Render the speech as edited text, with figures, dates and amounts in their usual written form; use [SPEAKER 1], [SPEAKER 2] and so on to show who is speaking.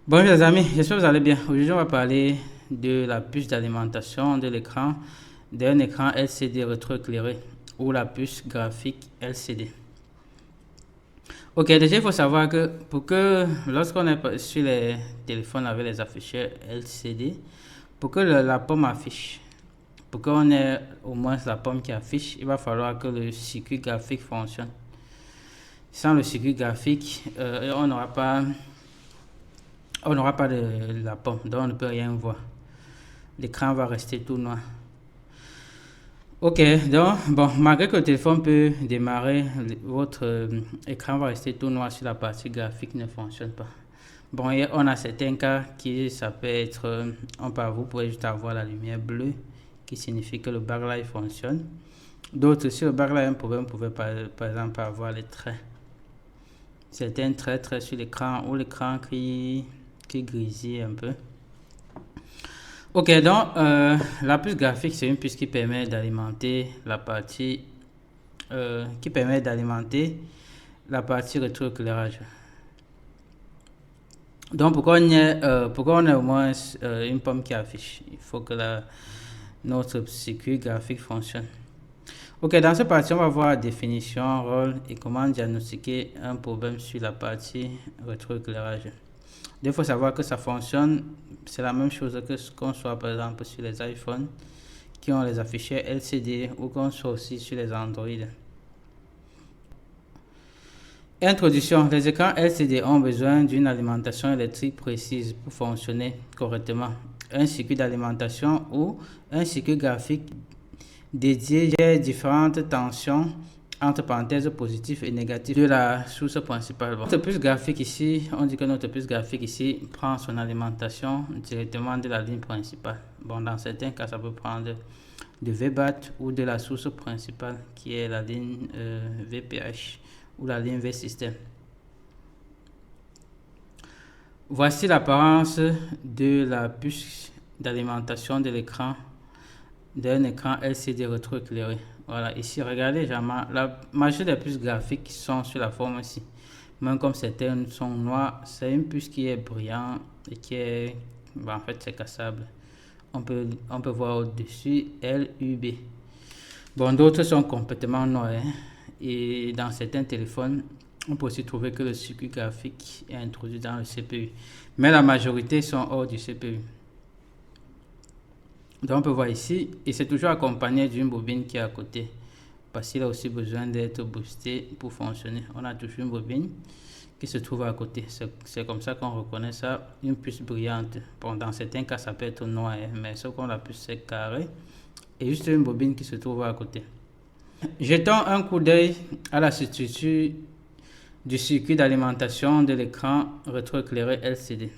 [SPEAKER 1] Bonjour les amis, j'espère que vous allez bien. Aujourd'hui, on va parler de la puce d'alimentation de l'écran d'un écran LCD rétroéclairé ou la puce graphique LCD. Ok, déjà il faut savoir que pour que lorsqu'on est sur les téléphones avec les afficheurs LCD, pour que la pomme affiche, pour qu'on ait au moins la pomme qui affiche, il va falloir que le circuit graphique fonctionne. Sans le circuit graphique, on n'aura pas de la pomme, donc on ne peut rien voir. L'écran va rester tout noir. Ok, donc, bon, malgré que le téléphone peut démarrer, votre écran va rester tout noir si la partie graphique ne fonctionne pas. Bon, on a certains cas qui, ça peut être, vous pouvez juste avoir la lumière bleue, qui signifie que le backlight fonctionne. D'autres, si le backlight a un problème, vous pouvez par exemple avoir les traits. Certains traits sur l'écran ou l'écran qui grésille un peu. Ok, donc la puce graphique, c'est une puce qui permet d'alimenter la partie rétroéclairage. Donc pourquoi on a au moins une pomme qui affiche, il faut que notre circuit graphique fonctionne. Ok, dans cette partie, on va voir définition, rôle et comment diagnostiquer un problème sur la partie rétroéclairage. Il faut savoir que ça fonctionne, c'est la même chose que ce qu'on soit par exemple sur les iPhones qui ont les afficheurs LCD ou qu'on soit aussi sur les Android. Introduction. Les écrans LCD ont besoin d'une alimentation électrique précise pour fonctionner correctement. Un circuit d'alimentation ou un circuit graphique dédié gère différentes tensions entre parenthèses positifs et négatifs de la source principale. Notre puce graphique ici, on dit que notre puce graphique ici prend son alimentation directement de la ligne principale. Bon, dans certains cas, ça peut prendre de VBAT ou de la source principale qui est la ligne VPH ou la ligne V-System. Voici l'apparence de la puce d'alimentation de l'écran d'un écran LCD rétroéclairé. Voilà, ici, regardez, la majorité des puces graphiques sont sur la forme ici. Même comme certaines sont noires, c'est une puce qui est brillante et qui est, en fait, c'est cassable. On peut voir au-dessus LUB. Bon, d'autres sont complètement noirs. Et dans certains téléphones, on peut aussi trouver que le circuit graphique est introduit dans le CPU. Mais la majorité sont hors du CPU. Donc on peut voir ici, et c'est toujours accompagné d'une bobine qui est à côté, parce qu'il a aussi besoin d'être boosté pour fonctionner. On a toujours une bobine qui se trouve à côté. C'est comme ça qu'on reconnaît ça, une puce brillante. Bon, dans certains cas, ça peut être noir, mais ce qu'on a puce c'est carré, et juste une bobine qui se trouve à côté. Jetons un coup d'œil à la structure du circuit d'alimentation de l'écran rétroéclairé LCD.